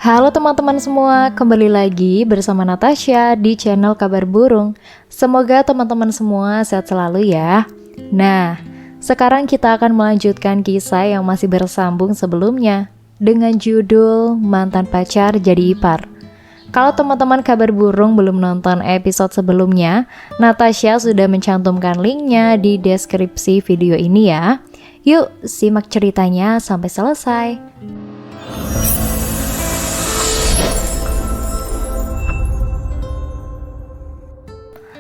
Halo teman-teman semua, kembali lagi bersama Natasha di channel Kabar Burung. Semoga teman-teman semua sehat selalu ya. Nah, sekarang kita akan melanjutkan kisah yang masih bersambung sebelumnya dengan judul Mantan Pacar Jadi Ipar. Kalau teman-teman Kabar Burung belum nonton episode sebelumnya, Natasha sudah mencantumkan linknya di deskripsi video ini ya. Yuk, simak ceritanya sampai selesai.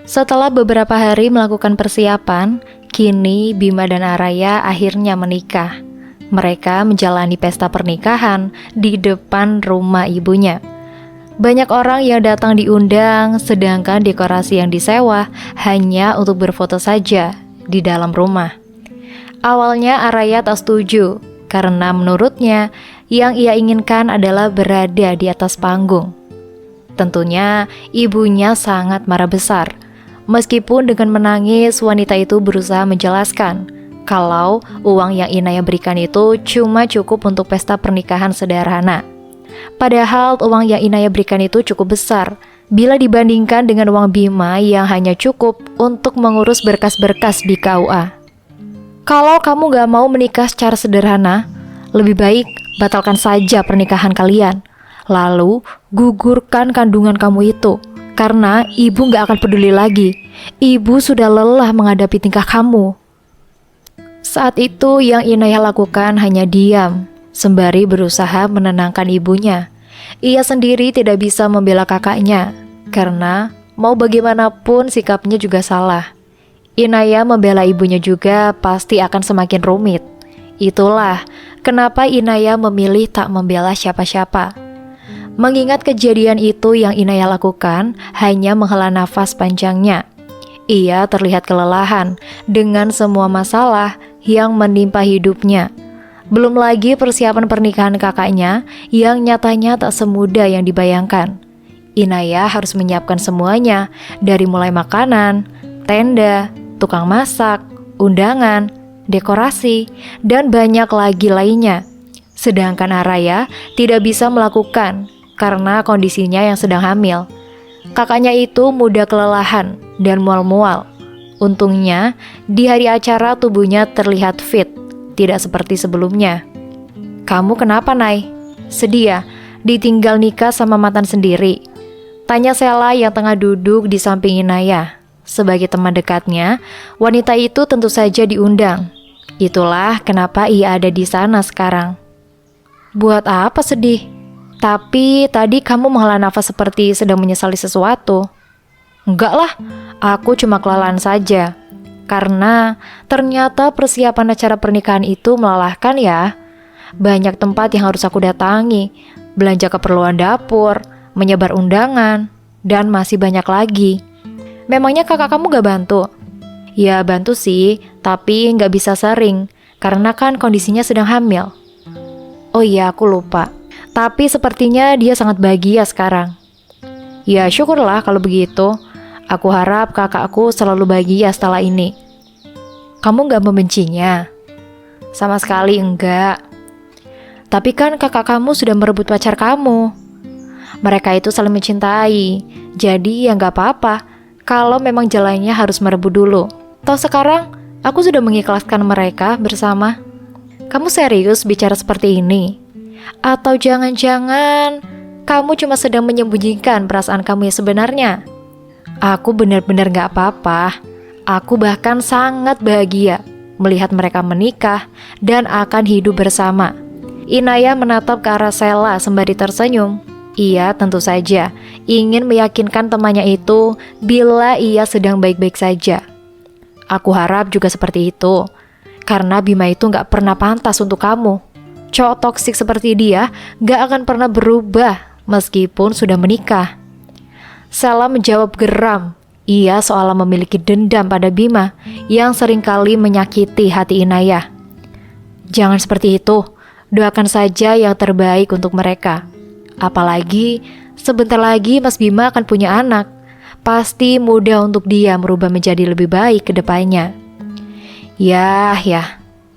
Setelah beberapa hari melakukan persiapan, kini Bima dan Araya akhirnya menikah. Mereka menjalani pesta pernikahan di depan rumah ibunya. Banyak orang yang datang diundang, sedangkan dekorasi yang disewa hanya untuk berfoto saja di dalam rumah. Awalnya Araya tak setuju, karena menurutnya yang ia inginkan adalah berada di atas panggung. Tentunya ibunya sangat marah besar. Meskipun dengan menangis, wanita itu berusaha menjelaskan kalau uang yang Inaya berikan itu cuma cukup untuk pesta pernikahan sederhana. Padahal uang yang Inaya berikan itu cukup besar bila dibandingkan dengan uang Bima yang hanya cukup untuk mengurus berkas-berkas di KUA. Kalau kamu gak mau menikah secara sederhana, lebih baik batalkan saja pernikahan kalian. Lalu gugurkan kandungan kamu itu. Karena ibu gak akan peduli lagi. Ibu sudah lelah menghadapi tingkah kamu. Saat itu yang Inaya lakukan hanya diam, sembari berusaha menenangkan ibunya. Ia sendiri tidak bisa membela kakaknya, karena mau bagaimanapun sikapnya juga salah. Inaya membela ibunya juga pasti akan semakin rumit. Itulah kenapa Inaya memilih tak membela siapa-siapa. Mengingat kejadian itu yang Inaya lakukan hanya menghela nafas panjangnya. Ia terlihat kelelahan dengan semua masalah yang menimpa hidupnya. Belum lagi persiapan pernikahan kakaknya yang nyatanya tak semudah yang dibayangkan. Inaya harus menyiapkan semuanya, dari mulai makanan, tenda, tukang masak, undangan, dekorasi, dan banyak lagi lainnya. Sedangkan Araya tidak bisa melakukan karena kondisinya yang sedang hamil. Kakaknya itu mudah kelelahan dan mual-mual. Untungnya, di hari acara tubuhnya terlihat fit, tidak seperti sebelumnya. Kamu kenapa, Nay? Sedih ya, ditinggal nikah sama mantan sendiri? Tanya Sela yang tengah duduk di samping Inaya. Sebagai teman dekatnya, wanita itu tentu saja diundang. Itulah kenapa ia ada di sana sekarang. Buat apa sedih? Tapi tadi kamu menghela nafas seperti sedang menyesali sesuatu. Enggak lah, aku cuma kelelahan saja. Karena ternyata persiapan acara pernikahan itu melelahkan ya. Banyak tempat yang harus aku datangi, belanja keperluan dapur, menyebar undangan, dan masih banyak lagi. Memangnya kakak kamu gak bantu? Ya bantu sih, tapi gak bisa sering, karena kan kondisinya sedang hamil. Oh iya, aku lupa. Tapi sepertinya dia sangat bahagia sekarang. Ya syukurlah kalau begitu. Aku harap kakakku selalu bahagia setelah ini. Kamu gak membencinya? Sama sekali enggak. Tapi kan kakak kamu sudah merebut pacar kamu. Mereka itu saling mencintai. Jadi ya gak apa-apa kalau memang jalannya harus merebut dulu. Toh sekarang aku sudah mengikhlaskan mereka bersama. Kamu serius bicara seperti ini? Atau jangan-jangan kamu cuma sedang menyembunyikan perasaan kamu yang sebenarnya? Aku benar-benar gak apa-apa. Aku bahkan sangat bahagia melihat mereka menikah dan akan hidup bersama. Inaya menatap ke arah Sela sembari tersenyum. Ia tentu saja ingin meyakinkan temannya itu bila ia sedang baik-baik saja. Aku harap juga seperti itu, karena Bima itu gak pernah pantas untuk kamu. Cowok toksik seperti dia gak akan pernah berubah meskipun sudah menikah. Sela menjawab geram. Ia seolah memiliki dendam pada Bima yang seringkali menyakiti hati Inaya. Jangan seperti itu. Doakan saja yang terbaik untuk mereka. Apalagi sebentar lagi Mas Bima akan punya anak. Pasti mudah untuk dia merubah menjadi lebih baik ke depannya. Ya,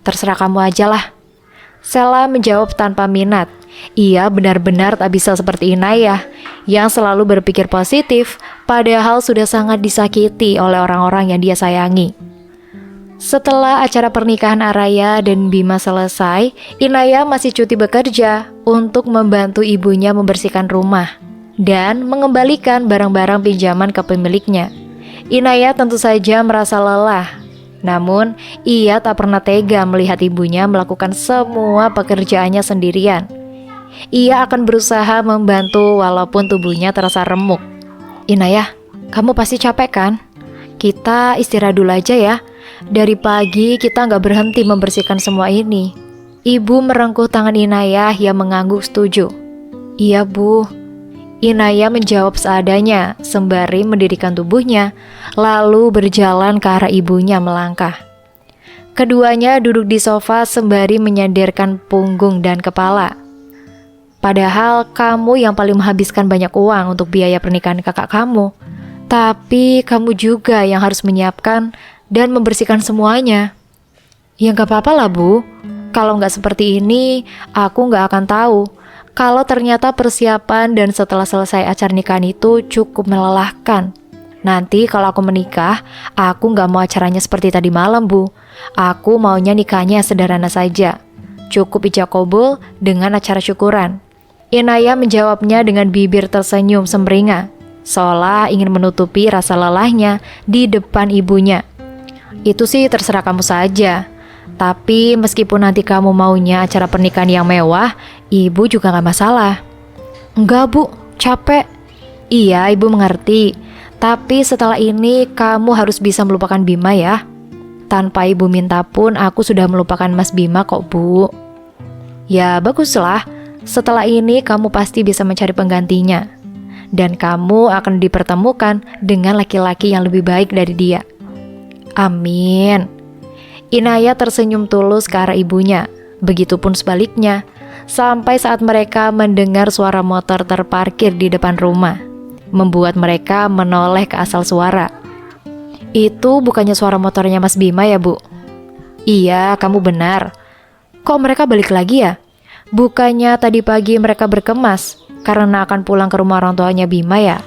terserah kamu aja lah. Sela menjawab tanpa minat. Ia benar-benar tak bisa seperti Inayah yang selalu berpikir positif, padahal sudah sangat disakiti oleh orang-orang yang dia sayangi. Setelah acara pernikahan Araya dan Bima selesai, Inayah masih cuti bekerja untuk membantu ibunya membersihkan rumah dan mengembalikan barang-barang pinjaman ke pemiliknya. Inayah tentu saja merasa lelah, namun ia tak pernah tega melihat ibunya melakukan semua pekerjaannya sendirian. Ia akan berusaha membantu walaupun tubuhnya terasa remuk. Inayah, kamu pasti capek kan? Kita istirahat dulu aja ya. Dari pagi kita nggak berhenti membersihkan semua ini. Ibu merengkuh tangan Inayah yang mengangguk setuju. Iya bu. Inayah menjawab seadanya sembari mendirikan tubuhnya, lalu berjalan ke arah ibunya melangkah. Keduanya duduk di sofa sembari menyandarkan punggung dan kepala. Padahal kamu yang paling menghabiskan banyak uang untuk biaya pernikahan kakak kamu. Tapi kamu juga yang harus menyiapkan dan membersihkan semuanya. Ya gak apa-apa lah bu. Kalau gak seperti ini, aku gak akan tahu kalau ternyata persiapan dan setelah selesai acara nikahan itu cukup melelahkan. Nanti kalau aku menikah, aku gak mau acaranya seperti tadi malam bu. Aku maunya nikahnya sederhana saja. Cukup ijab kabul dengan acara syukuran. Inayah menjawabnya dengan bibir tersenyum semringah, seolah ingin menutupi rasa lelahnya di depan ibunya. Itu sih terserah kamu saja. Tapi meskipun nanti kamu maunya acara pernikahan yang mewah, ibu juga gak masalah. Enggak bu, capek. Iya, ibu mengerti. Tapi setelah ini kamu harus bisa melupakan Bima ya. Tanpa ibu minta pun aku sudah melupakan Mas Bima kok bu. Ya baguslah. Setelah ini kamu pasti bisa mencari penggantinya. Dan kamu akan dipertemukan dengan laki-laki yang lebih baik dari dia. Amin. Inayah tersenyum tulus ke arah ibunya. Begitupun sebaliknya, sampai saat mereka mendengar suara motor terparkir di depan rumah, membuat mereka menoleh ke asal suara. Itu bukannya suara motornya Mas Bima ya bu? Iya, kamu benar. Kok mereka balik lagi ya? Bukannya tadi pagi mereka berkemas karena akan pulang ke rumah orang tuanya Bima ya?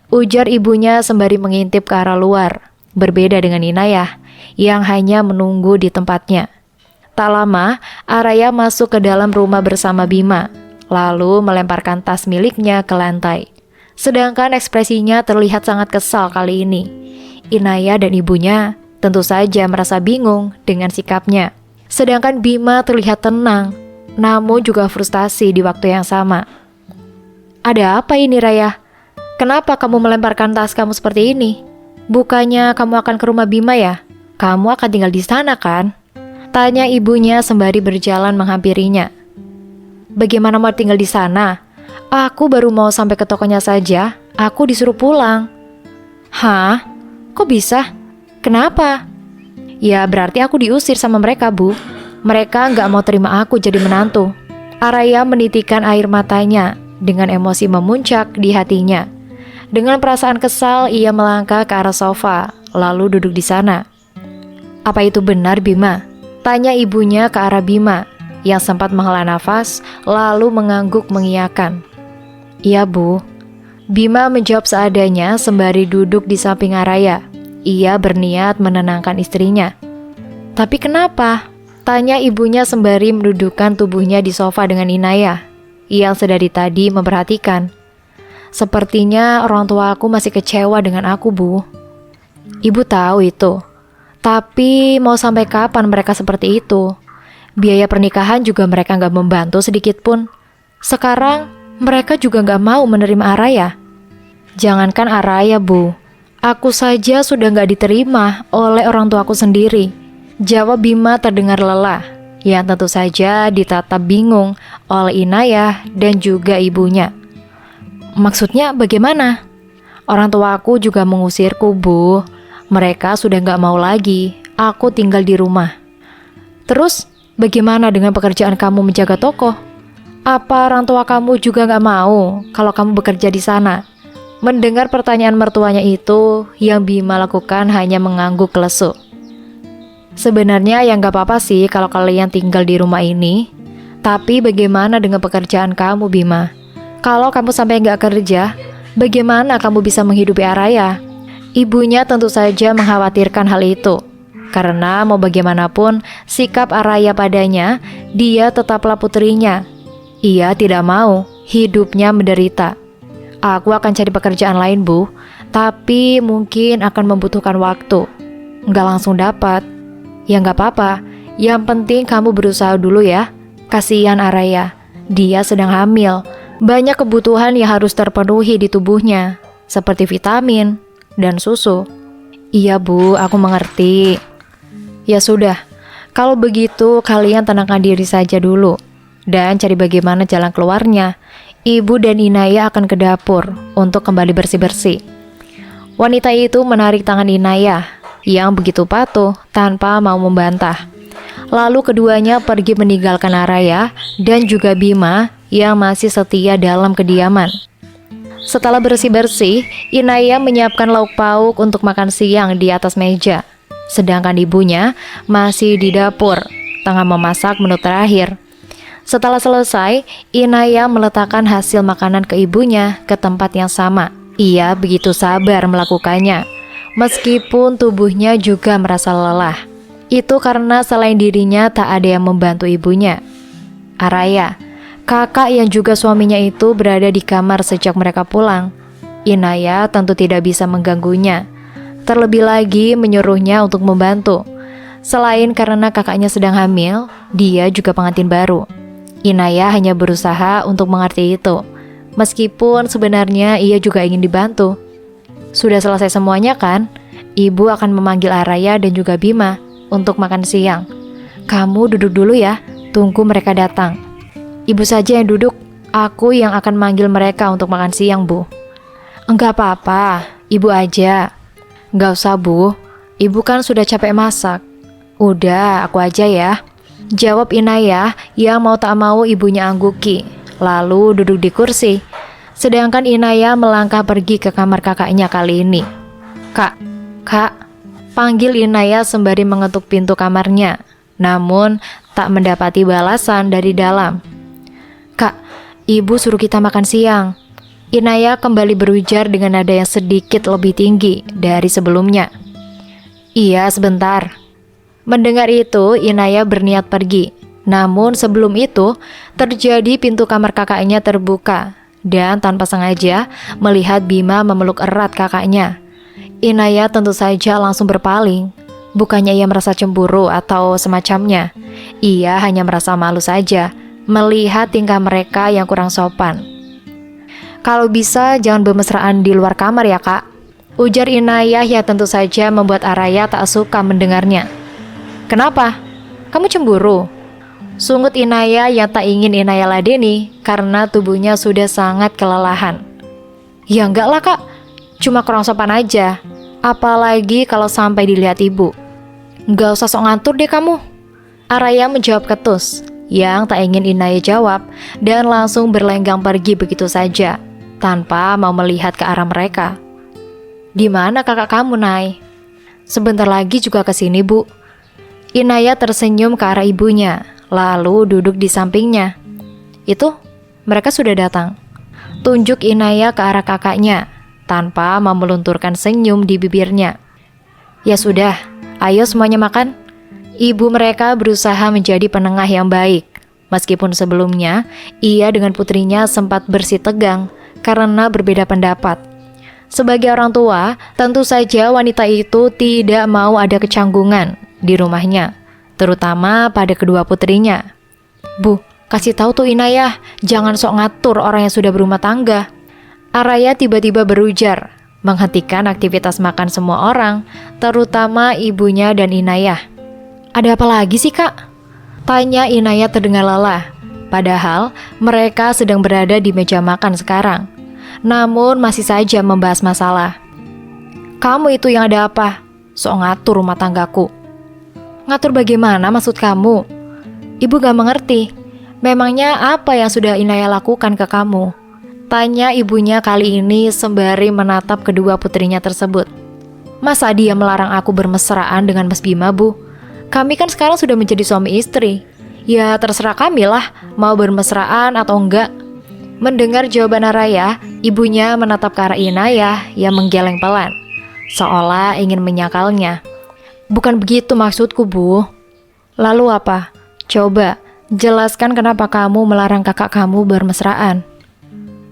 Ujar ibunya sembari mengintip ke arah luar. Berbeda dengan Inayah yang hanya menunggu di tempatnya. Tak lama, Araya masuk ke dalam rumah bersama Bima, lalu melemparkan tas miliknya ke lantai. Sedangkan ekspresinya terlihat sangat kesal kali ini. Inayah dan ibunya tentu saja merasa bingung dengan sikapnya. Sedangkan Bima terlihat tenang, namun juga frustasi di waktu yang sama. Ada apa ini Raya? Kenapa kamu melemparkan tas kamu seperti ini? Bukannya kamu akan ke rumah Bima ya? Kamu akan tinggal di sana kan? Tanya ibunya sembari berjalan menghampirinya. Bagaimana mau tinggal di sana? Aku baru mau sampai ke tokonya saja, aku disuruh pulang. Hah? Kok bisa? Kenapa? Ya berarti aku diusir sama mereka bu. Mereka gak mau terima aku jadi menantu. Araya menitikan air matanya dengan emosi memuncak di hatinya. Dengan perasaan kesal, ia melangkah ke arah sofa, lalu duduk di sana. Apa itu benar, Bima? Tanya ibunya ke arah Bima, yang sempat menghela nafas, lalu mengangguk mengiyakan. Iya, Bu. Bima menjawab seadanya sembari duduk di samping Araya. Ia berniat menenangkan istrinya. Tapi kenapa? Tanya ibunya sembari mendudukkan tubuhnya di sofa dengan Inayah, yang sedari tadi memperhatikan. Sepertinya orang tua aku masih kecewa dengan aku, Bu. Ibu tahu itu. Tapi mau sampai kapan mereka seperti itu? Biaya pernikahan juga mereka gak membantu sedikit pun. Sekarang mereka juga gak mau menerima Araya. Jangankan Araya, Bu. Aku saja sudah gak diterima oleh orang tuaku sendiri. Jawab Bima terdengar lelah, yang tentu saja ditatap bingung oleh Inayah dan juga ibunya. Maksudnya bagaimana? Orang tua aku juga mengusirku, Bu. Mereka sudah gak mau lagi aku tinggal di rumah. Terus bagaimana dengan pekerjaan kamu menjaga toko? Apa orang tua kamu juga gak mau kalau kamu bekerja di sana? Mendengar pertanyaan mertuanya itu, yang Bima lakukan hanya mengangguk lesu. Sebenarnya ya gak apa-apa sih kalau kalian tinggal di rumah ini. Tapi bagaimana dengan pekerjaan kamu, Bima? Kalau kamu sampai nggak kerja, bagaimana kamu bisa menghidupi Araya? Ibunya tentu saja mengkhawatirkan hal itu. Karena mau bagaimanapun sikap Araya padanya, dia tetaplah putrinya. Ia tidak mau hidupnya menderita. Aku akan cari pekerjaan lain, Bu. Tapi mungkin akan membutuhkan waktu. Nggak langsung dapat. Ya nggak apa-apa. Yang penting kamu berusaha dulu ya. Kasihan Araya. Dia sedang hamil. Banyak kebutuhan yang harus terpenuhi di tubuhnya. Seperti vitamin dan susu. Iya Bu, aku mengerti. Ya sudah. Kalau begitu kalian tenangkan diri saja dulu. Dan cari bagaimana jalan keluarnya. Ibu dan Inaya akan ke dapur untuk kembali bersih-bersih. Wanita itu menarik tangan Inaya yang begitu patuh tanpa mau membantah. Lalu keduanya pergi meninggalkan Araya dan juga Bima yang masih setia dalam kediaman. Setelah bersih-bersih, Inaya menyiapkan lauk pauk untuk makan siang di atas meja. Sedangkan ibunya masih di dapur, tengah memasak menu terakhir. Setelah selesai, Inaya meletakkan hasil makanan ke ibunya ke tempat yang sama. Ia begitu sabar melakukannya, meskipun tubuhnya juga merasa lelah. Itu karena selain dirinya tak ada yang membantu ibunya. Araya, kakak yang juga suaminya itu berada di kamar sejak mereka pulang. Inaya tentu tidak bisa mengganggunya. Terlebih lagi menyuruhnya untuk membantu. Selain karena kakaknya sedang hamil, dia juga pengantin baru. Inaya hanya berusaha untuk mengerti itu, meskipun sebenarnya ia juga ingin dibantu. Sudah selesai semuanya kan? Ibu akan memanggil Araya dan juga Bima untuk makan siang. Kamu duduk dulu ya, tunggu mereka datang. Ibu saja yang duduk, aku yang akan manggil mereka untuk makan siang, Bu. Enggak apa-apa, ibu aja. Enggak usah, Bu. Ibu kan sudah capek masak. Udah, aku aja ya. Jawab Inaya yang mau tak mau ibunya angguki, lalu duduk di kursi. Sedangkan Inaya melangkah pergi ke kamar kakaknya kali ini. Kak, panggil Inaya sembari mengetuk pintu kamarnya. Namun tak mendapati balasan dari dalam. Kak, ibu suruh kita makan siang. Inaya kembali berujar dengan nada yang sedikit lebih tinggi dari sebelumnya. Iya, sebentar. Mendengar itu, Inaya berniat pergi. Namun sebelum itu, terjadi pintu kamar kakaknya terbuka. Dan tanpa sengaja, melihat Bima memeluk erat kakaknya. Inaya tentu saja langsung berpaling. Bukannya ia merasa cemburu atau semacamnya. Ia hanya merasa malu saja melihat tingkah mereka yang kurang sopan. Kalau bisa jangan bermesraan di luar kamar ya kak, ujar Inaya yang tentu saja membuat Araya tak suka mendengarnya. Kenapa? Kamu cemburu? Sungut Inaya yang tak ingin Inaya ladeni karena tubuhnya sudah sangat kelelahan. Ya enggak lah kak, cuma kurang sopan aja. Apalagi kalau sampai dilihat ibu. Enggak usah sok ngantur deh kamu. Araya menjawab ketus yang tak ingin Inaya jawab dan langsung berlenggang pergi begitu saja tanpa mau melihat ke arah mereka. Di mana kakak kamu, Nay? Sebentar lagi juga ke sini, Bu. Inaya tersenyum ke arah ibunya, lalu duduk di sampingnya. Itu, mereka sudah datang. Tunjuk Inaya ke arah kakaknya, tanpa melunturkan senyum di bibirnya. Ya sudah, ayo semuanya makan. Ibu mereka berusaha menjadi penengah yang baik. Meskipun sebelumnya, ia dengan putrinya sempat bersih tegang karena berbeda pendapat. Sebagai orang tua, tentu saja wanita itu tidak mau ada kecanggungan di rumahnya, terutama pada kedua putrinya. Bu, kasih tahu tuh Inaya, jangan sok ngatur orang yang sudah berumah tangga. Araya tiba-tiba berujar, menghentikan aktivitas makan semua orang, terutama ibunya dan Inaya. Ada apa lagi sih kak? Tanya Inaya terdengar lelah, padahal mereka sedang berada di meja makan sekarang. Namun masih saja membahas masalah. Kamu itu yang ada apa? Sok ngatur rumah tanggaku. Ngatur bagaimana maksud kamu? Ibu gak mengerti. Memangnya apa yang sudah Inaya lakukan ke kamu? Tanya ibunya kali ini sembari menatap kedua putrinya tersebut. Masa dia melarang aku bermesraan dengan Mas Bima, Bu? Kami kan sekarang sudah menjadi suami istri. Ya terserah kami lah, mau bermesraan atau enggak. Mendengar jawaban Araya, ibunya menatap ke arah Inayah yang menggeleng pelan, seolah ingin menyakalnya. Bukan begitu maksudku, Bu. Lalu apa? Coba, jelaskan kenapa kamu melarang kakak kamu bermesraan.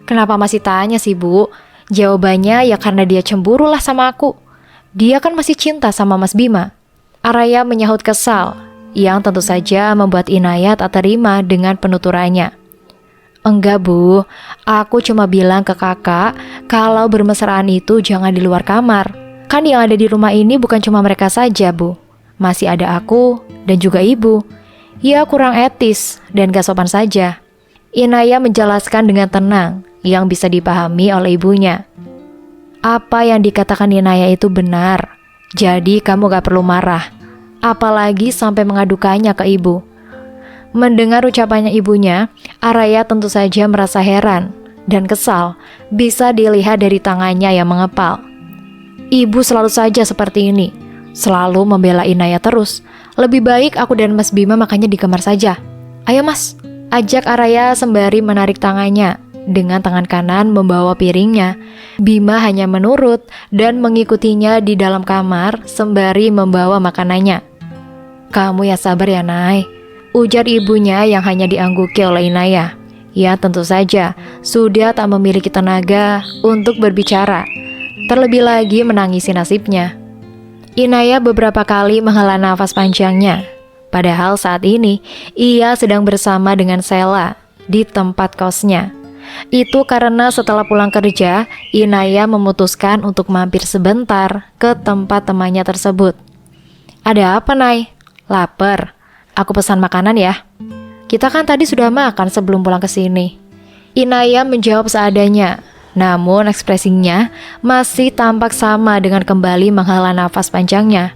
Kenapa masih tanya sih, Bu? Jawabannya ya karena dia cemburu lah sama aku. Dia kan masih cinta sama Mas Bima. Araya menyahut kesal, yang tentu saja membuat Inayah tak terima dengan penuturannya. Enggak, Bu, aku cuma bilang ke kakak kalau bermesraan itu jangan di luar kamar. Kan yang ada di rumah ini bukan cuma mereka saja, Bu. Masih ada aku dan juga ibu. Ya kurang etis dan gak sopan saja. Inayah menjelaskan dengan tenang yang bisa dipahami oleh ibunya. Apa yang dikatakan Inayah itu benar. Jadi kamu gak perlu marah. Apalagi sampai mengadukannya ke ibu. Mendengar ucapannya ibunya, Araya tentu saja merasa heran dan kesal, bisa dilihat dari tangannya yang mengepal. Ibu selalu saja seperti ini, selalu membela Inayah terus. Lebih baik aku dan Mas Bima makannya di kamar saja. Ayo Mas, ajak Araya sembari menarik tangannya. Dengan tangan kanan membawa piringnya. Bima hanya menurut dan mengikutinya di dalam kamar sembari membawa makanannya. Kamu ya sabar ya, Nay, ujar ibunya yang hanya diangguki oleh Inayah. Ya tentu saja, sudah tak memiliki tenaga untuk berbicara. Terlebih lagi menangisi nasibnya. Inayah beberapa kali menghela nafas panjangnya. Padahal saat ini, ia sedang bersama dengan Sela di tempat kosnya. Itu karena setelah pulang kerja, Inayah memutuskan untuk mampir sebentar ke tempat temannya tersebut. Ada apa, Nay? Lapar? Aku pesan makanan ya. Kita kan tadi sudah makan sebelum pulang ke sini. Inayah menjawab seadanya, namun ekspresinya masih tampak sama dengan kembali menghela nafas panjangnya.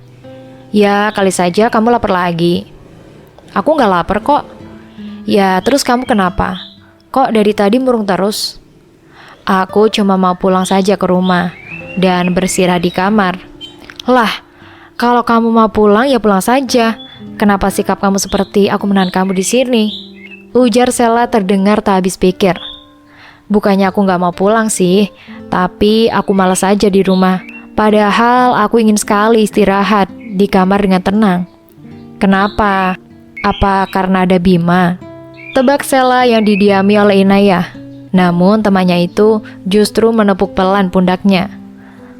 Ya, kali saja kamu lapar lagi. Aku nggak lapar kok. Ya, terus kamu kenapa? Kok dari tadi murung terus? Aku cuma mau pulang saja ke rumah dan beristirahat di kamar. Lah, kalau kamu mau pulang ya pulang saja. Kenapa sikap kamu seperti aku menahan kamu di sini? Ujar Sela terdengar tak habis pikir. Bukannya aku gak mau pulang sih, tapi aku malas aja di rumah. Padahal aku ingin sekali istirahat di kamar dengan tenang. Kenapa? Apa karena ada Bima? Tebak Sela yang didiami oleh Inayah. Namun temannya itu justru menepuk pelan pundaknya.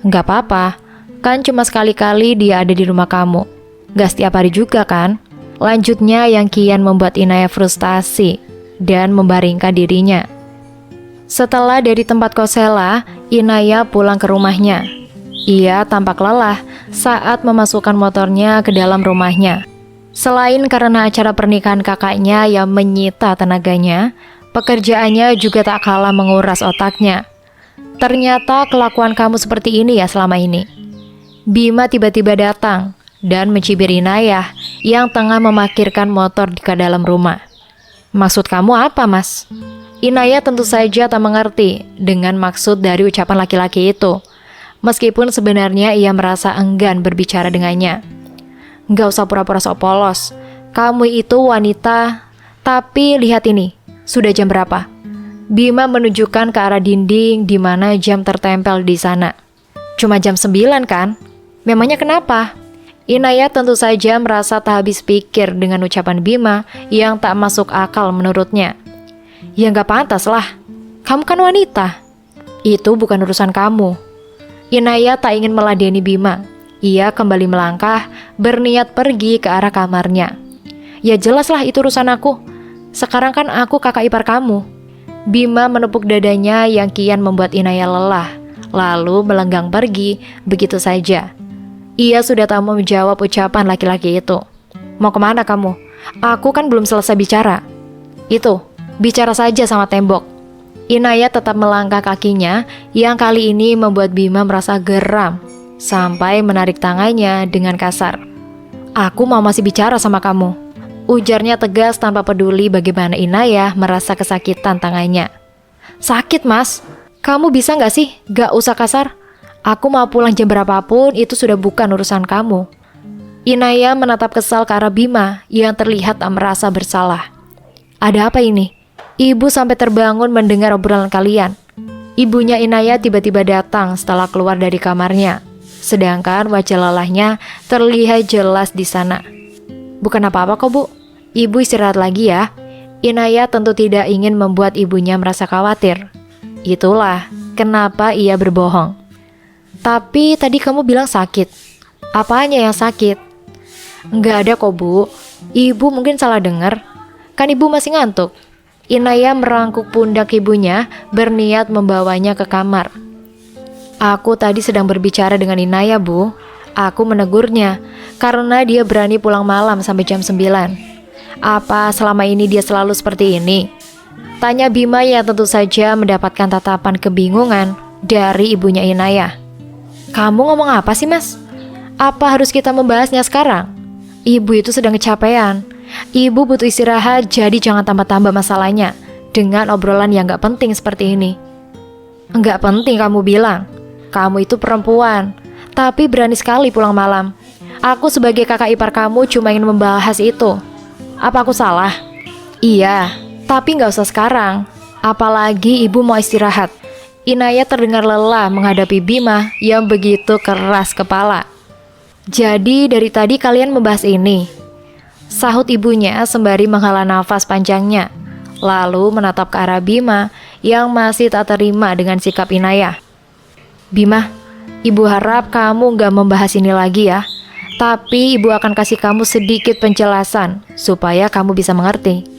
Gak apa-apa, kan cuma sekali-kali dia ada di rumah kamu. Gak setiap hari juga kan? Lanjutnya yang kian membuat Inayah frustasi dan membaringkan dirinya. Setelah dari tempat kos Sela, Inayah pulang ke rumahnya. Ia tampak lelah saat memasukkan motornya ke dalam rumahnya. Selain karena acara pernikahan kakaknya yang menyita tenaganya, pekerjaannya juga tak kalah menguras otaknya. Ternyata kelakuan kamu seperti ini ya selama ini. Bima tiba-tiba datang dan mencibir Inayah yang tengah memarkirkan motor di dalam rumah. Maksud kamu apa, Mas? Inayah tentu saja tak mengerti dengan maksud dari ucapan laki-laki itu. Meskipun sebenarnya ia merasa enggan berbicara dengannya. Gak usah pura-pura sok polos. Kamu itu wanita. Tapi lihat ini, sudah jam berapa? Bima menunjukkan ke arah dinding di mana jam tertempel di sana. Cuma jam 9 kan? Memangnya kenapa? Inayah tentu saja merasa tak habis pikir dengan ucapan Bima yang tak masuk akal menurutnya. Ya gak pantas lah, kamu kan wanita. Itu bukan urusan kamu. Inayah tak ingin meladeni Bima. Ia kembali melangkah, berniat pergi ke arah kamarnya. Ya jelaslah itu urusan aku. Sekarang kan aku kakak ipar kamu. Bima menepuk dadanya yang kian membuat Inayah lelah, lalu melenggang pergi begitu saja. Ia sudah tak mau menjawab ucapan laki-laki itu. Mau kemana kamu? Aku kan belum selesai bicara. Itu, bicara saja sama tembok. Inayah tetap melangkah kakinya yang kali ini membuat Bima merasa geram sampai menarik tangannya dengan kasar. Aku mau masih bicara sama kamu, ujarnya tegas tanpa peduli bagaimana Inayah merasa kesakitan tangannya. Sakit, Mas. Kamu bisa gak sih gak usah kasar? Aku mau pulang jam berapapun itu sudah bukan urusan kamu. Inaya menatap kesal ke arah Bima yang terlihat tak merasa bersalah. Ada apa ini? Ibu sampai terbangun mendengar obrolan kalian. Ibunya Inaya tiba-tiba datang setelah keluar dari kamarnya. Sedangkan wajah lelahnya terlihat jelas di sana. Bukan apa-apa kok Bu, Ibu istirahat lagi ya. Inaya tentu tidak ingin membuat ibunya merasa khawatir. Itulah kenapa ia berbohong. Tapi tadi kamu bilang sakit. Apanya yang sakit? Enggak ada kok Bu, Ibu mungkin salah dengar. Kan Ibu masih ngantuk. Inaya merangkuk pundak ibunya, berniat membawanya ke kamar. Aku tadi sedang berbicara dengan Inaya Bu. Aku menegurnya, karena dia berani pulang malam sampai jam 9. Apa selama ini dia selalu seperti ini? Tanya Bima yang tentu saja mendapatkan tatapan kebingungan dari ibunya Inaya. Kamu ngomong apa sih Mas? Apa harus kita membahasnya sekarang? Ibu itu sedang kecapean. Ibu butuh istirahat, jadi jangan tambah-tambah masalahnya dengan obrolan yang gak penting seperti ini. Enggak penting kamu bilang. Kamu itu perempuan, tapi berani sekali pulang malam. Aku sebagai kakak ipar kamu cuma ingin membahas itu. Apa aku salah? Iya, tapi gak usah sekarang. Apalagi ibu mau istirahat. Inaya terdengar lelah menghadapi Bima yang begitu keras kepala. Jadi dari tadi kalian membahas ini? Sahut ibunya sembari menghela nafas panjangnya, lalu menatap ke arah Bima yang masih tak terima dengan sikap Inaya. Bima, ibu harap kamu gak membahas ini lagi ya. Tapi ibu akan kasih kamu sedikit penjelasan supaya kamu bisa mengerti.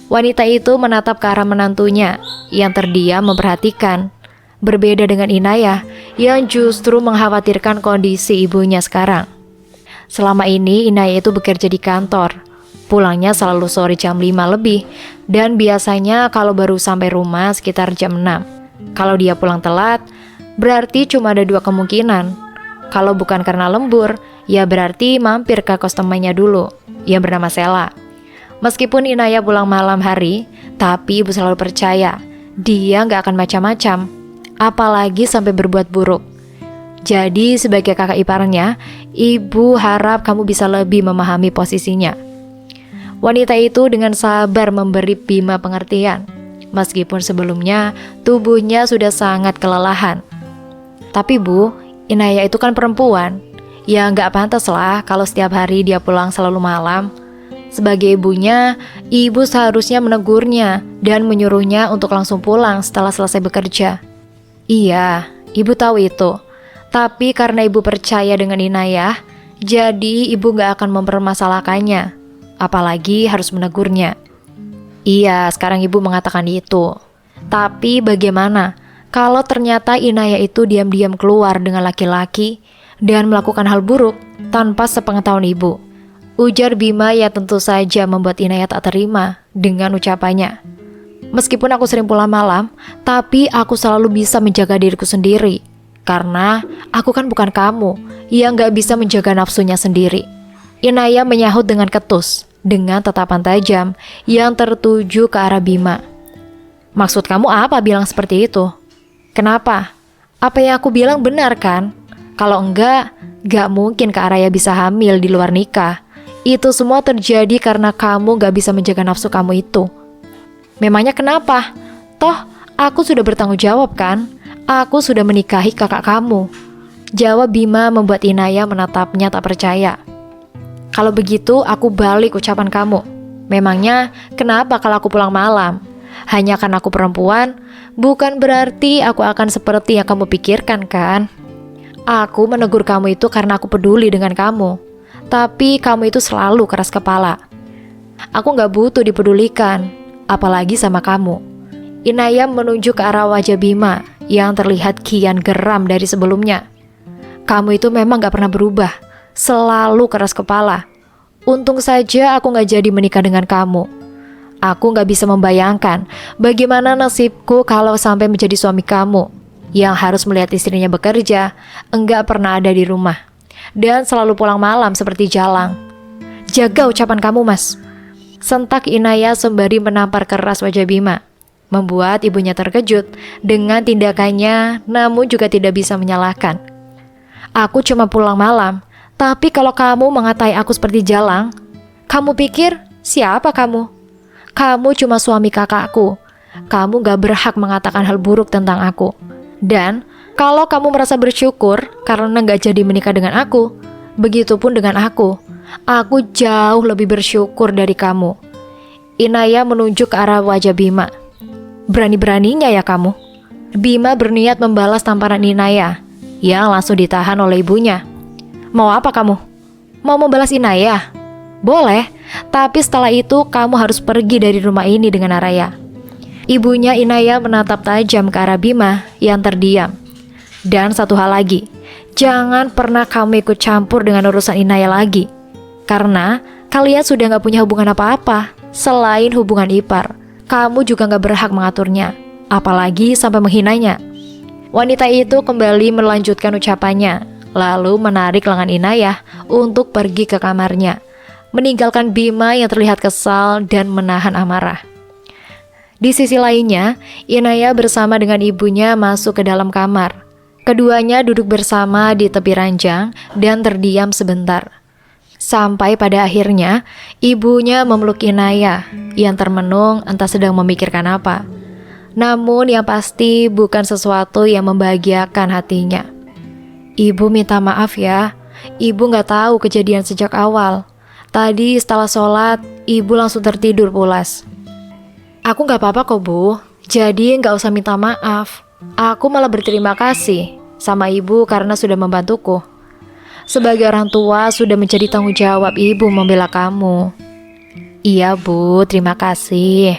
Wanita itu menatap ke arah menantunya yang terdiam memperhatikan. Berbeda dengan Inaya yang justru mengkhawatirkan kondisi ibunya sekarang. Selama ini Inaya itu bekerja di kantor. Pulangnya selalu sore jam 5 lebih. Dan biasanya kalau baru sampai rumah sekitar jam 6. Kalau dia pulang telat, berarti cuma ada 2 kemungkinan. Kalau bukan karena lembur, ya berarti mampir ke kos temannya dulu yang bernama Sela. Meskipun Inaya pulang malam hari, tapi ibu selalu percaya dia gak akan macam-macam, apalagi sampai berbuat buruk. Jadi sebagai kakak iparnya, ibu harap kamu bisa lebih memahami posisinya. Wanita itu dengan sabar memberi Bima pengertian, meskipun sebelumnya tubuhnya sudah sangat kelelahan. Tapi Bu, Inaya itu kan perempuan. Ya nggak pantas lah kalau setiap hari dia pulang selalu malam. Sebagai ibunya, ibu seharusnya menegurnya dan menyuruhnya untuk langsung pulang setelah selesai bekerja. Iya, ibu tahu itu. Tapi karena ibu percaya dengan Inaya, jadi ibu gak akan mempermasalahkannya. Apalagi harus menegurnya. Iya, sekarang ibu mengatakan itu. Tapi bagaimana kalau ternyata Inaya itu diam-diam keluar dengan laki-laki dan melakukan hal buruk tanpa sepengetahuan ibu? Ujar Bima yang tentu saja membuat Inaya tak terima dengan ucapannya. Meskipun aku sering pulang malam, tapi aku selalu bisa menjaga diriku sendiri. Karena aku kan bukan kamu yang gak bisa menjaga nafsunya sendiri. Inaya menyahut dengan ketus, dengan tatapan tajam yang tertuju ke arah Bima. Maksud kamu apa bilang seperti itu? Kenapa? Apa yang aku bilang benar kan? Kalau enggak, gak mungkin Kak Araya bisa hamil di luar nikah. Itu semua terjadi karena kamu gak bisa menjaga nafsu kamu itu. Memangnya kenapa? Toh, aku sudah bertanggung jawab kan? Aku sudah menikahi kakak kamu. Jawab Bima membuat Inaya menatapnya tak percaya. Kalau begitu, aku balik ucapan kamu. Memangnya kenapa kalau aku pulang malam? Hanya karena aku perempuan, bukan berarti aku akan seperti yang kamu pikirkan kan? Aku menegur kamu itu karena aku peduli dengan kamu. Tapi kamu itu selalu keras kepala. Aku gak butuh dipedulikan, apalagi sama kamu. Inaya menunjuk ke arah wajah Bima yang terlihat kian geram dari sebelumnya. Kamu itu memang gak pernah berubah, selalu keras kepala. Untung saja aku gak jadi menikah dengan kamu. Aku gak bisa membayangkan bagaimana nasibku kalau sampai menjadi suami kamu yang harus melihat istrinya bekerja, enggak pernah ada di rumah, dan selalu pulang malam seperti jalang. Jaga ucapan kamu, Mas. Sentak Inaya sembari menampar keras wajah Bima, membuat ibunya terkejut dengan tindakannya, namun juga tidak bisa menyalahkan. Aku cuma pulang malam, Tapi kalau kamu mengatai aku seperti jalang, kamu pikir siapa kamu? Kamu cuma suami kakakku. Kamu gak berhak mengatakan hal buruk tentang aku. Dan kalau kamu merasa bersyukur karena gak jadi menikah dengan aku, begitupun dengan aku. Aku jauh lebih bersyukur dari kamu. Inaya menunjuk ke arah wajah Bima. Berani-beraninya ya kamu. Bima berniat membalas tamparan Inaya, yang langsung ditahan oleh ibunya. Mau apa kamu? Mau membalas Inaya? Boleh, tapi setelah itu kamu harus pergi dari rumah ini dengan Araya. Ibunya Inaya menatap tajam ke arah Bima yang terdiam. Dan satu hal lagi, jangan pernah kamu ikut campur dengan urusan Inaya lagi. Karena kalian sudah gak punya hubungan apa-apa selain hubungan ipar. Kamu juga gak berhak mengaturnya, apalagi sampai menghinanya. Wanita itu kembali melanjutkan ucapannya, lalu menarik lengan Inaya untuk pergi ke kamarnya, meninggalkan Bima yang terlihat kesal dan menahan amarah. Di sisi lainnya, Inaya bersama dengan ibunya masuk ke dalam kamar. Keduanya duduk bersama di tepi ranjang dan terdiam sebentar. Sampai pada akhirnya, ibunya memeluk Inaya yang termenung entah sedang memikirkan apa. Namun yang pasti bukan sesuatu yang membahagiakan hatinya. Ibu minta maaf ya, ibu gak tahu kejadian sejak awal. Tadi setelah sholat, ibu langsung tertidur pulas. Aku gak apa-apa kok bu, jadi gak usah minta maaf. Aku malah berterima kasih sama ibu karena sudah membantuku. Sebagai orang tua sudah menjadi tanggung jawab ibu membela kamu. Iya bu, terima kasih.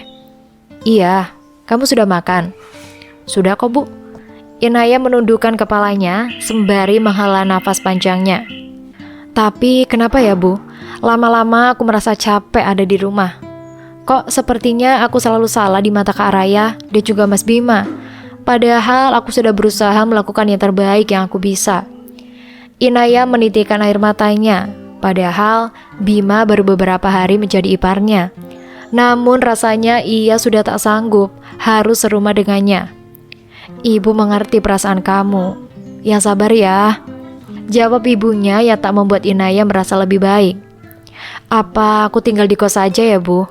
Iya, kamu sudah makan? Sudah kok bu. Inaya menundukkan kepalanya sembari menghela nafas panjangnya. Tapi kenapa ya bu? Lama-lama aku merasa capek ada di rumah. Kok sepertinya aku selalu salah di mata Kak Araya dan juga Mas Bima. Padahal aku sudah berusaha melakukan yang terbaik yang aku bisa. Inaya menitikkan air matanya. Padahal Bima baru beberapa hari menjadi iparnya. Namun rasanya ia sudah tak sanggup harus serumah dengannya. Ibu mengerti perasaan kamu. Yang sabar ya. Jawab ibunya yang tak membuat Inaya merasa lebih baik. Apa aku tinggal di kos saja ya bu?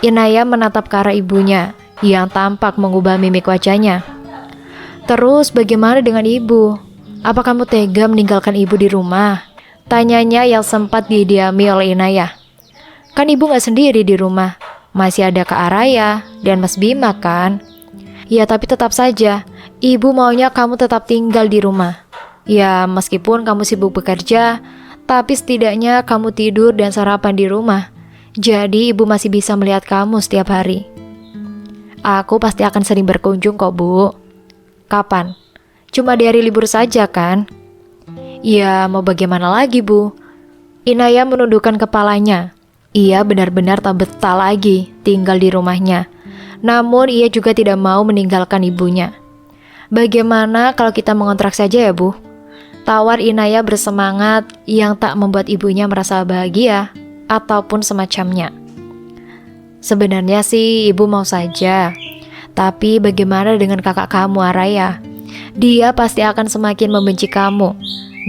Inaya menatap ke arah ibunya yang tampak mengubah mimik wajahnya. Terus bagaimana dengan ibu? Apa kamu tega meninggalkan ibu di rumah? Tanyanya yang sempat didiami oleh Inaya. Kan ibu gak sendiri di rumah. Masih ada Kak Araya dan Mas Bima kan? Ya tapi tetap saja, ibu maunya kamu tetap tinggal di rumah. Ya meskipun kamu sibuk bekerja, tapi setidaknya kamu tidur dan sarapan di rumah. Jadi ibu masih bisa melihat kamu setiap hari. Aku pasti akan sering berkunjung kok bu. Kapan? Cuma di hari libur saja kan? Ya mau bagaimana lagi bu? Inaya menundukkan kepalanya. Ia benar-benar tak betah lagi tinggal di rumahnya. Namun ia juga tidak mau meninggalkan ibunya. Bagaimana kalau kita mengontrak saja ya bu? Tawar Inaya bersemangat yang tak membuat ibunya merasa bahagia ataupun semacamnya. Sebenarnya sih ibu mau saja. Tapi bagaimana dengan kakak kamu Araya? Dia pasti akan semakin membenci kamu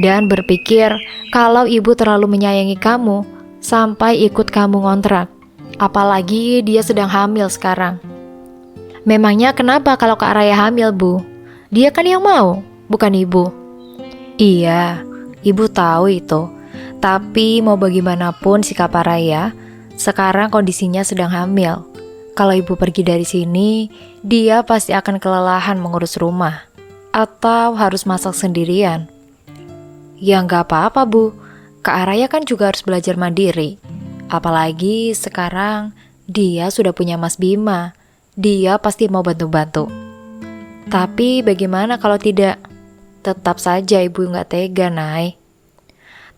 dan berpikir kalau ibu terlalu menyayangi kamu sampai ikut kamu ngontrak. Apalagi dia sedang hamil sekarang. Memangnya kenapa kalau Kak Araya hamil bu? Dia kan yang mau, bukan ibu. Iya, ibu tahu itu. Tapi mau bagaimanapun sikap Araya, sekarang kondisinya sedang hamil. Kalau ibu pergi dari sini, dia pasti akan kelelahan mengurus rumah. Atau harus masak sendirian. Ya nggak apa-apa bu, Kak Araya kan juga harus belajar mandiri. Apalagi sekarang dia sudah punya Mas Bima. Dia pasti mau bantu-bantu. Tapi bagaimana kalau tidak? Tetap saja ibu nggak tega, Nay.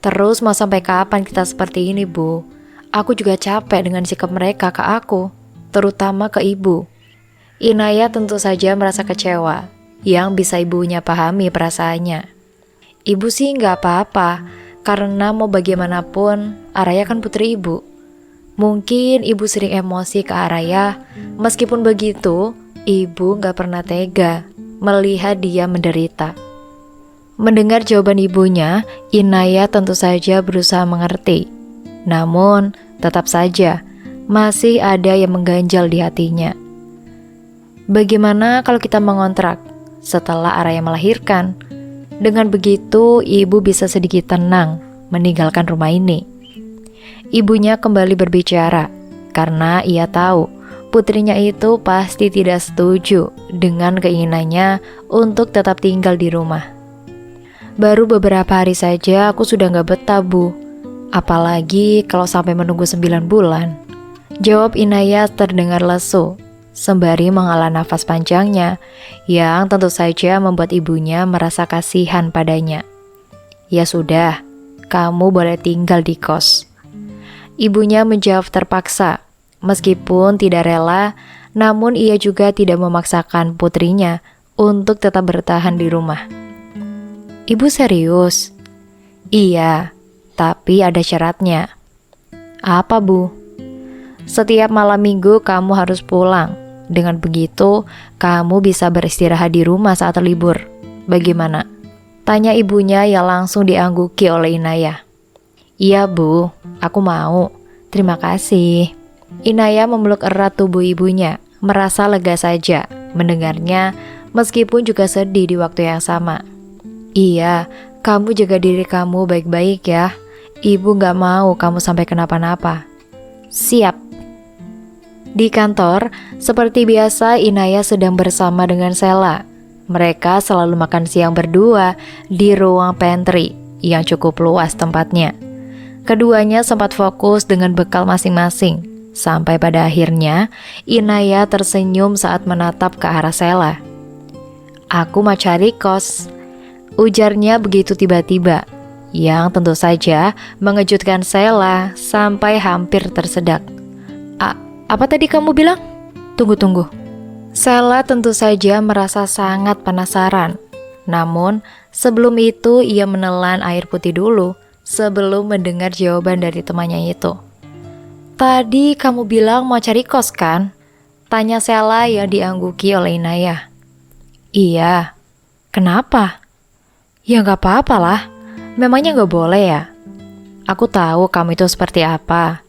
Terus mau sampai kapan kita seperti ini bu? Aku juga capek dengan sikap mereka ke aku, terutama ke ibu. Inaya tentu saja merasa kecewa yang bisa ibunya pahami perasaannya. Ibu sih nggak apa-apa, karena mau bagaimanapun, Araya kan putri ibu. Mungkin ibu sering emosi ke Araya, meskipun begitu, ibu nggak pernah tega melihat dia menderita. Mendengar jawaban ibunya, Inaya tentu saja berusaha mengerti. Namun, tetap saja masih ada yang mengganjal di hatinya. Bagaimana kalau kita mengontrak setelah Araya melahirkan? Dengan begitu, ibu bisa sedikit tenang meninggalkan rumah ini. Ibunya kembali berbicara karena ia tahu putrinya itu pasti tidak setuju dengan keinginannya untuk tetap tinggal di rumah. Baru beberapa hari saja aku sudah gak betah, Bu. Apalagi kalau sampai menunggu 9 bulan. Jawab Inaya terdengar lesu, sembari menghela nafas panjangnya, yang tentu saja membuat ibunya merasa kasihan padanya. Ya sudah, kamu boleh tinggal di kos. Ibunya menjawab terpaksa, meskipun tidak rela, namun ia juga tidak memaksakan putrinya untuk tetap bertahan di rumah. Ibu serius? Iya, tapi ada syaratnya. Apa, Bu? Setiap malam minggu kamu harus pulang. Dengan begitu, kamu bisa beristirahat di rumah saat libur. Bagaimana? Tanya ibunya yang langsung diangguki oleh Inaya. Iya, Bu, aku mau. Terima kasih. Inaya memeluk erat tubuh ibunya, merasa lega saja mendengarnya, meskipun juga sedih di waktu yang sama. Iya, kamu jaga diri kamu baik-baik ya. Ibu gak mau kamu sampai kenapa-napa. Siap. Di kantor, seperti biasa Inaya sedang bersama dengan Sela. Mereka selalu makan siang berdua di ruang pantry yang cukup luas tempatnya. Keduanya sempat fokus dengan bekal masing-masing, sampai pada akhirnya Inaya tersenyum saat menatap ke arah Sela. Aku mau cari kos, ujarnya begitu tiba-tiba, yang tentu saja mengejutkan Sela sampai hampir tersedak. Apa tadi kamu bilang? Tunggu. Sela tentu saja merasa sangat penasaran. Namun, sebelum itu ia menelan air putih dulu sebelum mendengar jawaban dari temannya itu. Tadi kamu bilang mau cari kos kan? Tanya Sela yang diangguki oleh Inaya. Iya. Kenapa? Ya gak apa-apa lah. Memangnya gak boleh ya? Aku tahu kamu itu seperti apa.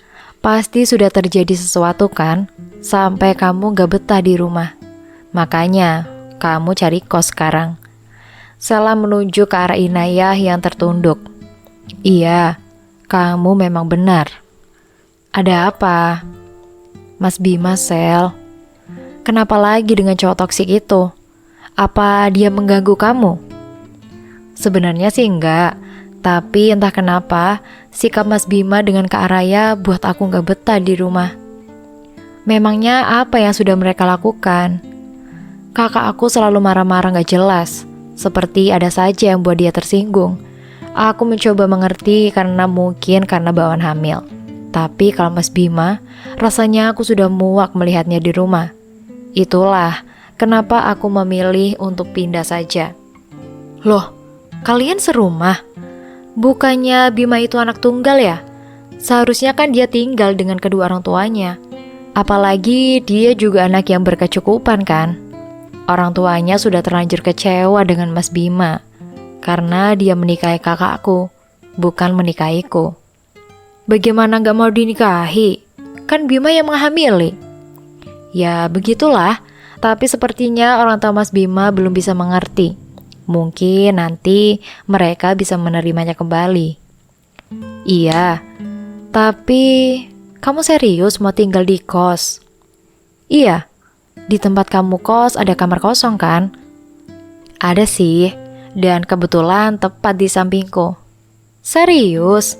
Pasti sudah terjadi sesuatu kan, sampai kamu gak betah di rumah. Makanya, kamu cari kos sekarang. Sela menunjuk ke arah Inaya yang tertunduk. Iya, kamu memang benar. Ada apa? Mas Bima, Sel. Kenapa lagi dengan cowok toksik itu? Apa dia mengganggu kamu? Sebenarnya sih enggak. Tapi entah kenapa, sikap Mas Bima dengan Kak Araya buat aku gak betah di rumah. Memangnya apa yang sudah mereka lakukan? Kakak aku selalu marah-marah gak jelas, seperti ada saja yang buat dia tersinggung. Aku mencoba mengerti karena mungkin karena bawaan hamil. Tapi kalau Mas Bima, rasanya aku sudah muak melihatnya di rumah. Itulah kenapa aku memilih untuk pindah saja. Loh, kalian serumah? Bukannya Bima itu anak tunggal ya? Seharusnya kan dia tinggal dengan kedua orang tuanya. Apalagi dia juga anak yang berkecukupan kan? Orang tuanya sudah terlanjur kecewa dengan Mas Bima karena dia menikahi kakakku, bukan menikahiku. Bagaimana gak mau dinikahi? Kan Bima yang menghamili. Ya begitulah, tapi sepertinya orang tua Mas Bima belum bisa mengerti. Mungkin nanti mereka bisa menerimanya kembali. Iya, tapi kamu serius mau tinggal di kos? Iya, di tempat kamu kos ada kamar kosong kan? Ada sih, dan kebetulan tepat di sampingku. Serius?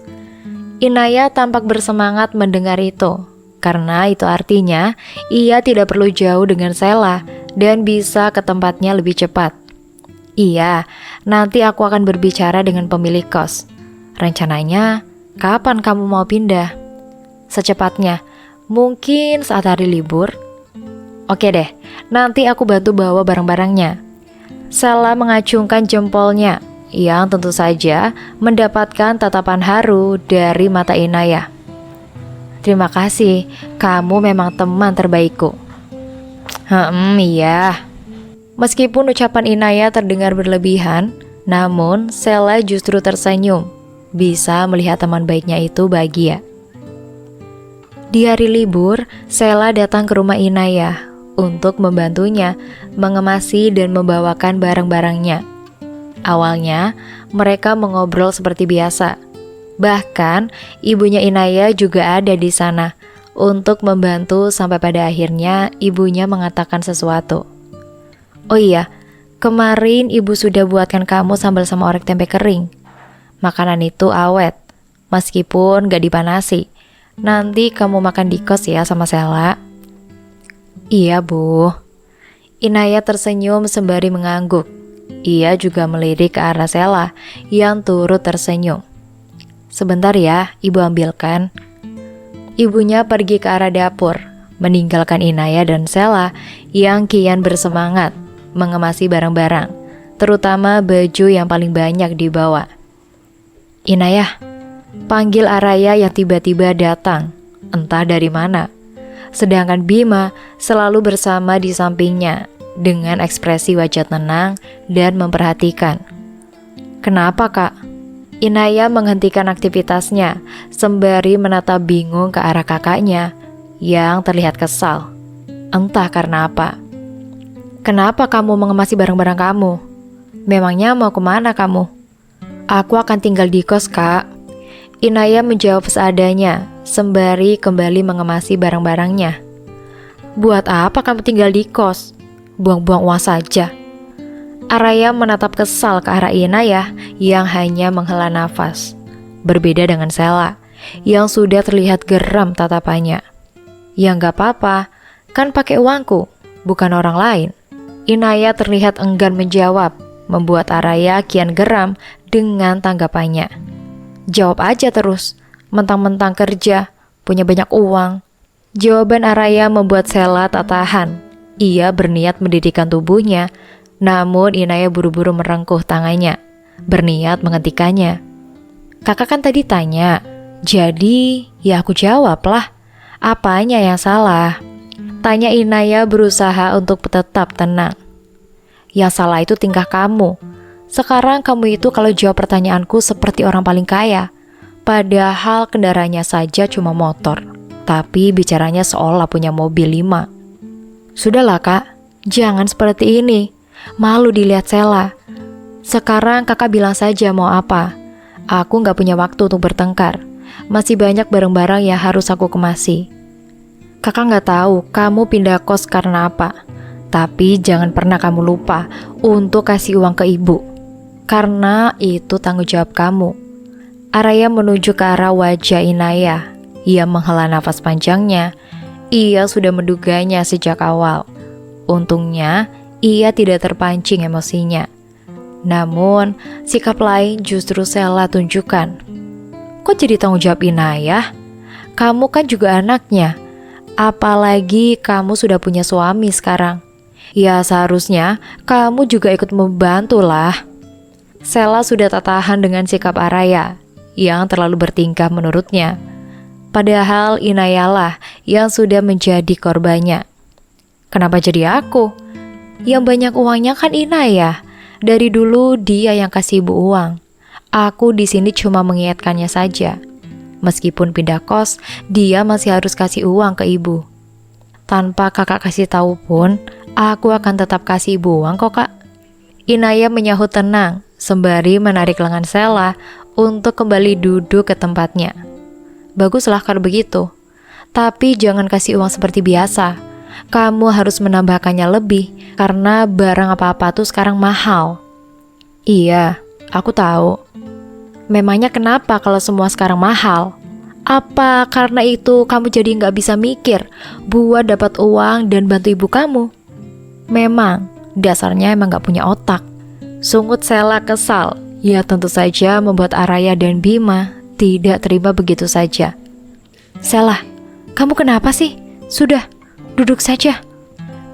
Inaya tampak bersemangat mendengar itu, karena itu artinya ia tidak perlu jauh dengan Sela dan bisa ke tempatnya lebih cepat. Iya, nanti aku akan berbicara dengan pemilik kos. Rencananya, kapan kamu mau pindah? Secepatnya, mungkin saat hari libur. Oke deh, nanti aku bantu bawa barang-barangnya. Sela mengacungkan jempolnya, yang tentu saja mendapatkan tatapan haru dari mata Inaya. Terima kasih, kamu memang teman terbaikku. Iya. Meskipun ucapan Inaya terdengar berlebihan, Namun, Sela justru tersenyum, bisa melihat teman baiknya itu bahagia. Di hari libur, Sela datang ke rumah Inayah untuk membantunya mengemasi dan membawakan barang-barangnya. Awalnya, mereka mengobrol seperti biasa. Bahkan, ibunya Inayah juga ada di sana untuk membantu sampai pada akhirnya ibunya mengatakan sesuatu. "Oh iya, kemarin ibu sudah buatkan kamu sambal sama orek tempe kering. Makanan itu awet, meskipun gak dipanasi. Nanti kamu makan di kos ya sama Sela." "Iya, Bu." Inayah tersenyum sembari mengangguk. Ia juga melirik ke arah Sela yang turut tersenyum. "Sebentar ya, Ibu ambilkan." Ibunya pergi ke arah dapur, meninggalkan Inayah dan Sela yang kian bersemangat mengemasi barang-barang, terutama baju yang paling banyak dibawa. "Inayah," panggil Araya yang tiba-tiba datang, entah dari mana. Sedangkan Bima selalu bersama di sampingnya dengan ekspresi wajah tenang dan memperhatikan. "Kenapa, Kak?" Inayah menghentikan aktivitasnya sembari menatap bingung ke arah kakaknya yang terlihat kesal. Entah karena apa. "Kenapa kamu mengemasi barang-barang kamu? Memangnya mau kemana kamu?" "Aku akan tinggal di kos, Kak." Inayah menjawab seadanya sembari kembali mengemasi barang-barangnya. "Buat apa kamu tinggal di kos? Buang-buang uang saja." Araya menatap kesal ke arah Inayah yang hanya menghela nafas. Berbeda dengan Sela yang sudah terlihat geram tatapannya. "Ya nggak apa-apa, kan pakai uangku, bukan orang lain." Inayah terlihat enggan menjawab, membuat Araya kian geram dengan tanggapannya. "Jawab aja terus, mentang-mentang kerja, punya banyak uang." Jawaban Araya membuat Sela tak tahan. Ia berniat mendidikkan tubuhnya, namun Inayah buru-buru merengkuh tangannya, berniat menghentikannya. "Kakak kan tadi tanya, jadi ya aku jawab lah. Apanya yang salah?" Tanya Inayah berusaha untuk tetap tenang. "Yang salah itu tingkah kamu. Sekarang kamu itu kalau jawab pertanyaanku seperti orang paling kaya. Padahal kendaraannya saja cuma motor, tapi bicaranya seolah punya mobil 5. Sudahlah Kak, jangan seperti ini. Malu dilihat Sela. Sekarang kakak bilang saja mau apa. Aku gak punya waktu untuk bertengkar. Masih banyak barang-barang yang harus aku kemasi. Kakak gak tahu kamu pindah kos karena apa. Tapi jangan pernah kamu lupa untuk kasih uang ke ibu. Karena itu tanggung jawab kamu." Araya menuju ke arah wajah Inayah. Ia menghela nafas panjangnya. Ia sudah menduganya sejak awal. Untungnya, ia tidak terpancing emosinya. Namun, sikap lain justru Sela tunjukkan. "Kok jadi tanggung jawab Inayah? Kamu kan juga anaknya. Apalagi kamu sudah punya suami sekarang. Ya seharusnya kamu juga ikut membantu lah." Sela sudah tak tahan dengan sikap Araya yang terlalu bertingkah menurutnya. Padahal Inayah lah yang sudah menjadi korbannya. "Kenapa jadi aku? Yang banyak uangnya kan Inayah. Dari dulu dia yang kasih ibu uang. Aku di sini cuma mengingatkannya saja. Meskipun pindah kos, dia masih harus kasih uang ke ibu. Tanpa kakak kasih tahu pun, aku akan tetap kasih ibu uang kok, Kak." Inayah menyahut tenang, sembari menarik lengan Sela untuk kembali duduk ke tempatnya. "Baguslah kalau begitu. Tapi jangan kasih uang seperti biasa. Kamu harus menambahkannya lebih, karena barang apa-apa tuh sekarang mahal." "Iya, aku tahu. Memangnya kenapa kalau semua sekarang mahal? Apa karena itu kamu jadi nggak bisa mikir buat dapat uang dan bantu ibu kamu? Memang, dasarnya emang nggak punya otak." Sungut Sela kesal. Ya tentu saja membuat Araya dan Bima tidak terima begitu saja. "Sela, kamu kenapa sih? Sudah, duduk saja."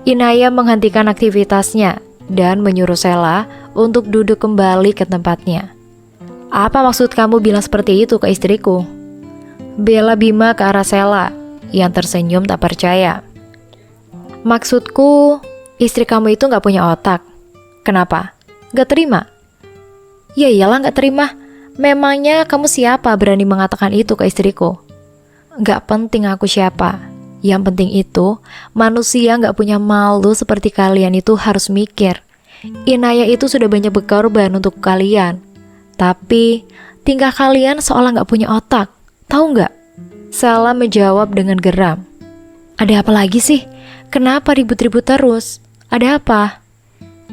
Inayah menghentikan aktivitasnya dan menyuruh Sela untuk duduk kembali ke tempatnya. "Apa maksud kamu bilang seperti itu ke istriku?" Bela Bima ke arah Sela yang tersenyum tak percaya. "Maksudku, istri kamu itu gak punya otak. Kenapa? Gak terima?" Ya iyalah gak terima. Memangnya kamu siapa berani mengatakan itu ke istriku? Gak penting aku siapa. Yang penting itu, manusia gak punya malu seperti kalian itu harus mikir. Inaya itu sudah banyak berkorban untuk kalian. Tapi, tingkah kalian seolah gak punya otak. Tahu gak? Sela menjawab dengan geram. Ada apa lagi sih? Kenapa ribut-ribut terus? Ada apa?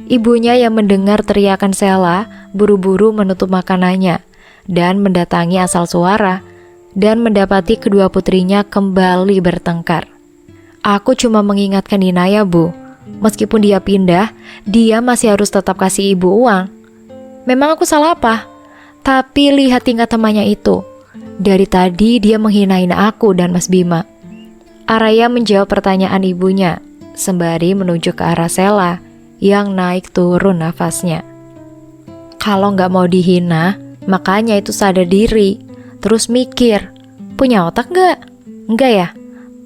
Ibunya yang mendengar teriakan Sela buru-buru menutup makanannya dan mendatangi asal suara dan mendapati kedua putrinya kembali bertengkar. Aku cuma mengingatkan Inaya, Bu. Meskipun dia pindah, dia masih harus tetap kasih ibu uang. Memang aku salah apa? Tapi lihat tingkah temannya itu. Dari tadi dia menghina-hina aku dan Mas Bima. Araya menjawab pertanyaan ibunya, sembari menunjuk ke arah Sela yang naik turun nafasnya. Kalau nggak mau dihina, makanya itu sadar diri, terus mikir, punya otak nggak? Nggak ya?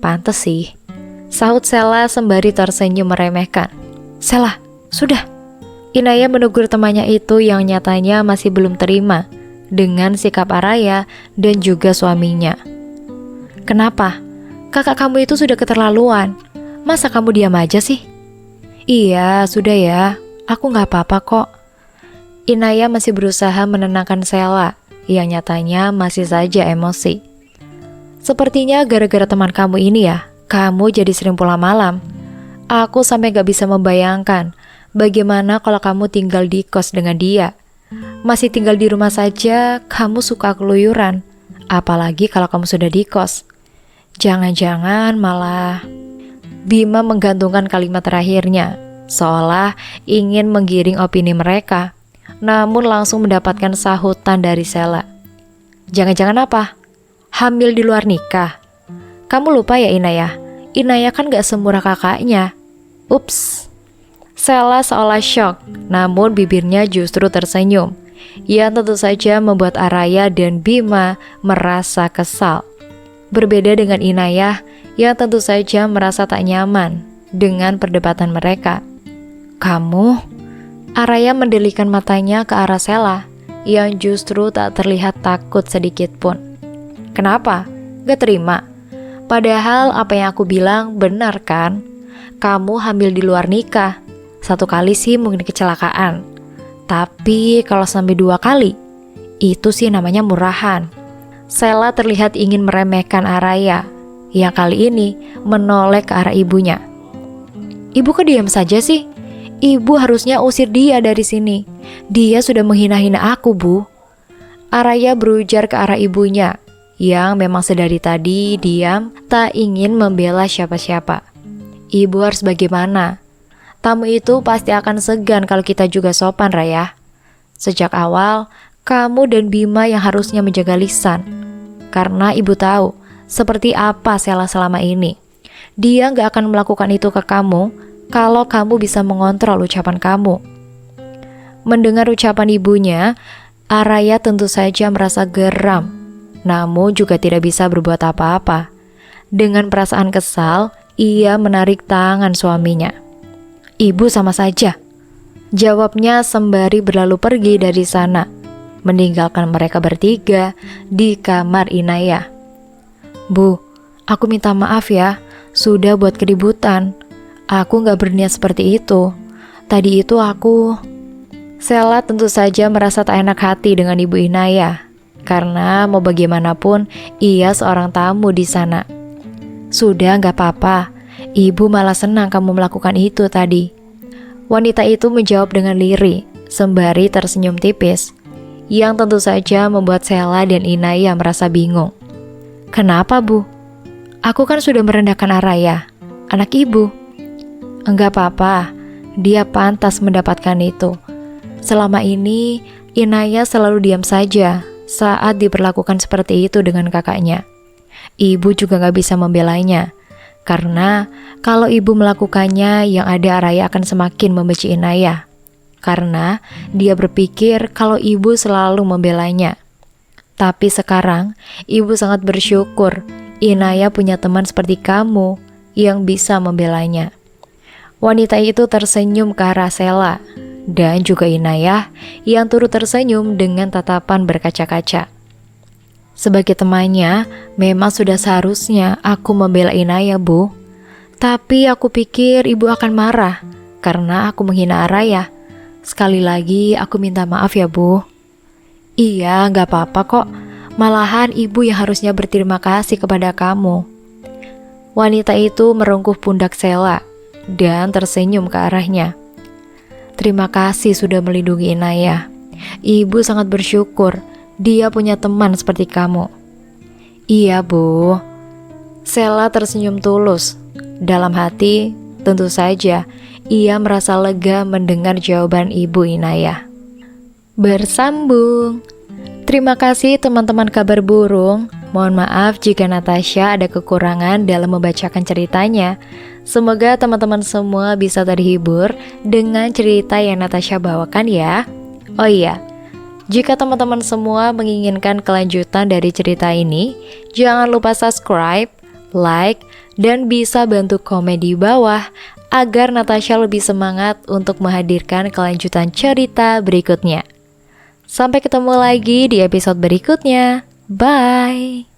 Pantes sih, sahut Sela sembari tersenyum meremehkan. Sela, sudah. Inaya menegur temannya itu yang nyatanya masih belum terima dengan sikap Araya dan juga suaminya. Kenapa? Kakak kamu itu sudah keterlaluan. Masa kamu diam aja sih? Iya, sudah ya. Aku nggak apa-apa kok. Inaya masih berusaha menenangkan Sela yang nyatanya masih saja emosi. Sepertinya gara-gara teman kamu ini ya, kamu jadi sering pulang malam. Aku sampai gak bisa membayangkan bagaimana kalau kamu tinggal di kos dengan dia. Masih tinggal di rumah saja, kamu suka keluyuran. Apalagi kalau kamu sudah di kos. Jangan-jangan malah... Bima menggantungkan kalimat terakhirnya, seolah ingin menggiring opini mereka. Namun langsung mendapatkan sahutan dari Sela. Jangan-jangan apa? Hamil di luar nikah? Kamu lupa ya Inaya? Inaya kan gak semurah kakaknya. Ups. Sela seolah syok, namun bibirnya justru tersenyum. Yang tentu saja membuat Araya dan Bima merasa kesal. Berbeda dengan Inaya yang tentu saja merasa tak nyaman dengan perdebatan mereka. Kamu? Araya mendelikan matanya ke arah Sela yang justru tak terlihat takut sedikit pun. Kenapa? Gak terima? Padahal apa yang aku bilang benar kan? Kamu hamil di luar nikah. 1 kali sih mungkin kecelakaan. Tapi kalau sampai 2 kali, itu sih namanya murahan. Sela terlihat ingin meremehkan Araya yang kali ini menoleh ke arah ibunya. Ibu kok diam saja sih? Ibu harusnya usir dia dari sini. Dia sudah menghina-hina aku, Bu. Araya berujar ke arah ibunya yang memang sedari tadi diam tak ingin membela siapa-siapa. Ibu harus bagaimana? Tamu itu pasti akan segan kalau kita juga sopan, Raya. Sejak awal, kamu dan Bima yang harusnya menjaga lisan. Karena ibu tahu seperti apa Sela selama ini. Dia gak akan melakukan itu ke kamu kalau kamu bisa mengontrol ucapan kamu. Mendengar ucapan ibunya, Araya tentu saja merasa geram, namun juga tidak bisa berbuat apa-apa. Dengan perasaan kesal, ia menarik tangan suaminya. Ibu sama saja, jawabnya sembari berlalu pergi dari sana, meninggalkan mereka bertiga di kamar Inaya. Bu, aku minta maaf ya, sudah buat keributan. Aku gak berniat seperti itu. Tadi itu aku... Sela tentu saja merasa tak enak hati dengan Ibu Inaya, karena mau bagaimanapun ia seorang tamu di sana. Sudah gak apa-apa, ibu malah senang kamu melakukan itu tadi. Wanita itu menjawab dengan lirih, sembari tersenyum tipis, yang tentu saja membuat Sela dan Inaya merasa bingung. Kenapa, Bu? Aku kan sudah merendahkan Araya, anak ibu. Enggak apa-apa, dia pantas mendapatkan itu. Selama ini, Inaya selalu diam saja saat diperlakukan seperti itu dengan kakaknya. Ibu juga gak bisa membelanya, karena kalau ibu melakukannya, yang ada Araya akan semakin membenci Inaya. Karena dia berpikir kalau ibu selalu membelanya. Tapi sekarang, ibu sangat bersyukur Inaya punya teman seperti kamu yang bisa membelanya. Wanita itu tersenyum ke arah Sela dan juga Inayah yang turut tersenyum dengan tatapan berkaca-kaca. Sebagai temannya, memang sudah seharusnya aku membela Inayah, Bu. Tapi aku pikir ibu akan marah karena aku menghina Araya. Sekali lagi aku minta maaf ya, Bu. Iya, gak apa-apa kok. Malahan ibu yang harusnya berterima kasih kepada kamu. Wanita itu merengkuh pundak Sela dan tersenyum ke arahnya. Terima kasih sudah melindungi Inayah. Ibu sangat bersyukur dia punya teman seperti kamu. Iya, Bu. Sela tersenyum tulus. Dalam hati, tentu saja ia merasa lega mendengar jawaban ibu Inayah. Bersambung. Terima kasih teman-teman kabar burung. Mohon maaf jika Natasha ada kekurangan dalam membacakan ceritanya. Semoga teman-teman semua bisa terhibur dengan cerita yang Natasha bawakan ya. Oh iya, jika teman-teman semua menginginkan kelanjutan dari cerita ini, jangan lupa subscribe, like, dan bisa bantu komen di bawah agar Natasha lebih semangat untuk menghadirkan kelanjutan cerita berikutnya. Sampai ketemu lagi di episode berikutnya. Bye!